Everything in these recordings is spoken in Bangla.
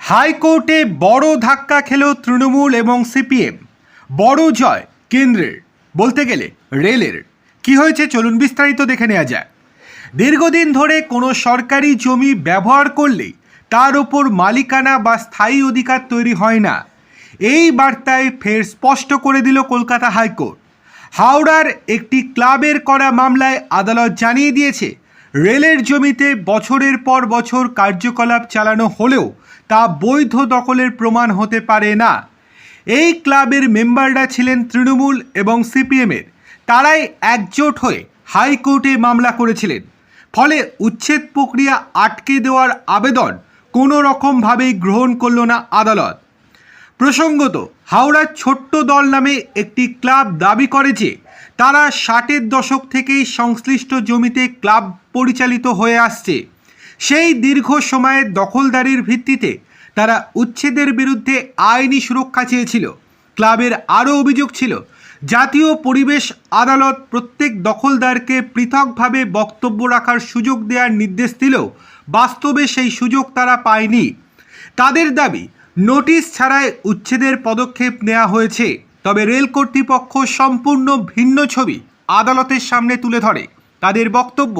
হাইকোর্টে বড় ধাক্কা খেল তৃণমূল এবং সিপিএম। বড় জয় কেন্দ্রের, বলতে গেলে রেলের। কি হয়েছে চলুন বিস্তারিত দেখে নেওয়া যায়। দীর্ঘদিন ধরে কোনো সরকারি জমি ব্যবহার করলেই তার ওপর মালিকানা বা স্থায়ী অধিকার তৈরি হয় না, এই বার্তায় ফের স্পষ্ট করে দিল কলকাতা হাইকোর্ট। হাওড়ার একটি ক্লাবের করা মামলায় আদালত জানিয়ে দিয়েছে, রেলের জমিতে বছরের পর বছর কার্যকলাপ চালানো হলেও তা বৈধ দখলের প্রমাণ হতে পারে না। এই ক্লাবের মেম্বাররা ছিলেন তৃণমূল এবং সিপিএমের। তারাই একজোট হয়ে হাইকোর্টে মামলা করেছিলেন। ফলে উচ্ছেদ প্রক্রিয়া আটকে দেওয়ার আবেদন কোনো রকমভাবেই গ্রহণ করল না আদালত। প্রসঙ্গত, হাওড়ার ছোট্ট দল নামে একটি ক্লাব দাবি করে যে তারা 60-এর দশক থেকেই সংশ্লিষ্ট জমিতে ক্লাব পরিচালিত হয়ে আসছে। সেই দীর্ঘ সময়ের দখলদারির ভিত্তিতে তারা উচ্ছেদের বিরুদ্ধে আইনি সুরক্ষা চেয়েছিল। ক্লাবের আরও অভিযোগ ছিল, জাতীয় পরিবেশ আদালত প্রত্যেক দখলদারকে পৃথকভাবে বক্তব্য রাখার সুযোগ দেওয়ার নির্দেশ দিলেও বাস্তবে সেই সুযোগ তারা পায়নি। তাদের দাবি, নোটিশ ছাড়াই উচ্ছেদের পদক্ষেপ নেওয়া হয়েছে। তবে রেল কর্তৃপক্ষ সম্পূর্ণ ভিন্ন ছবি আদালতের সামনে তুলে ধরে। তাদের বক্তব্য,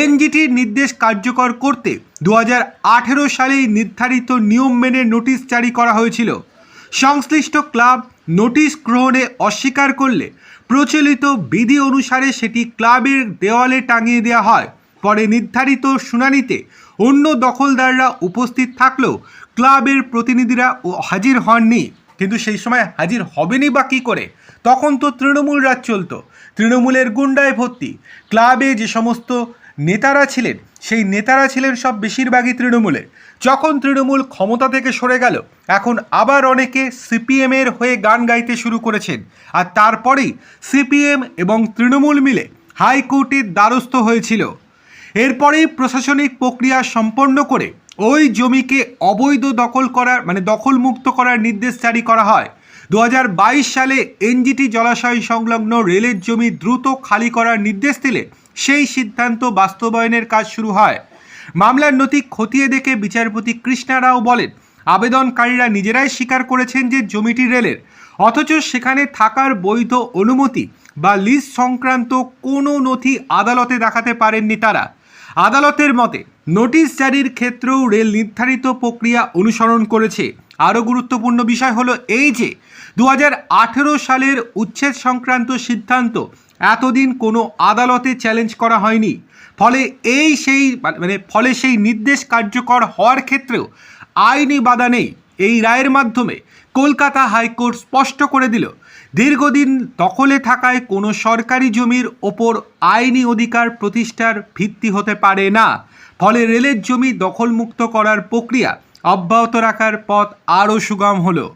এনজিটির নির্দেশ কার্যকর করতে 2018 সালেই নির্ধারিত নিয়ম মেনে নোটিশ জারি করা হয়েছিল। সংশ্লিষ্ট ক্লাব নোটিশ গ্রহণে অস্বীকার করলে প্রচলিত বিধি অনুসারে সেটি ক্লাবের দেওয়ালে টাঙিয়ে দেওয়া হয়। পরে নির্ধারিত শুনানিতে অন্য দখলদাররা উপস্থিত থাকলেও ক্লাবের প্রতিনিধিরা হাজির হননি। কিন্তু সেই সময় হাজির হবেনি বা কী করে? তখন তো তৃণমূল রাজ চলত, তৃণমূলের গুন্ডায় ভর্তি। ক্লাবে যে সমস্ত নেতারা ছিলেন, সেই নেতারা ছিলেন সব বেশিরভাগই তৃণমূলের। যখন তৃণমূল ক্ষমতা থেকে সরে গেল, এখন আবার অনেকে সিপিএমের হয়ে গান গাইতে শুরু করেছেন। আর তারপরেই সিপিএম এবং তৃণমূল মিলে হাইকোর্টের দ্বারস্থ হয়েছিল। এরপরেই প্রশাসনিক প্রক্রিয়া সম্পন্ন করে ওই জমিকে অবৈধ দখলমুক্ত করার নির্দেশ জারি করা হয়। 2022 সালে এনজিটি জলাশয় সংলগ্ন রেলের জমি দ্রুত খালি করার নির্দেশ দিলে সেই সিদ্ধান্ত বাস্তবায়নের কাজ শুরু হয়। মামলার নথি খতিয়ে দেখে বিচারপতি কৃষ্ণা রাও বলেন, আবেদনকারীরা নিজেরাই স্বীকার করেছেন যে জমিটি রেলের, অথচ সেখানে থাকার বৈধ অনুমতি বা লিজ সংক্রান্ত কোনো নথি আদালতে দেখাতে পারেননি তারা। আদালতের মতে নোটিশ জারির ক্ষেত্রেও রেল নির্ধারিত প্রক্রিয়া অনুসরণ করেছে। আরও গুরুত্বপূর্ণ বিষয় হলো এই যে 2018 সালের উচ্ছেদ সংক্রান্ত সিদ্ধান্ত এতদিন কোনো আদালতে চ্যালেঞ্জ করা হয়নি। ফলে সেই নির্দেশ কার্যকর হওয়ার ক্ষেত্রেও আইনি বাধা নেই। এই রায়ের মাধ্যমে কলকাতা হাইকোর্ট স্পষ্ট করে দিল, দীর্ঘদিন দখলে থাকায় কোনো সরকারি জমির ওপর আইনি অধিকার প্রতিষ্ঠার ভিত্তি হতে পারে না। ফলে রেলের জমি দখলমুক্ত করার প্রক্রিয়া অব্যাহত রাখার পথ আরও সুগম হলো।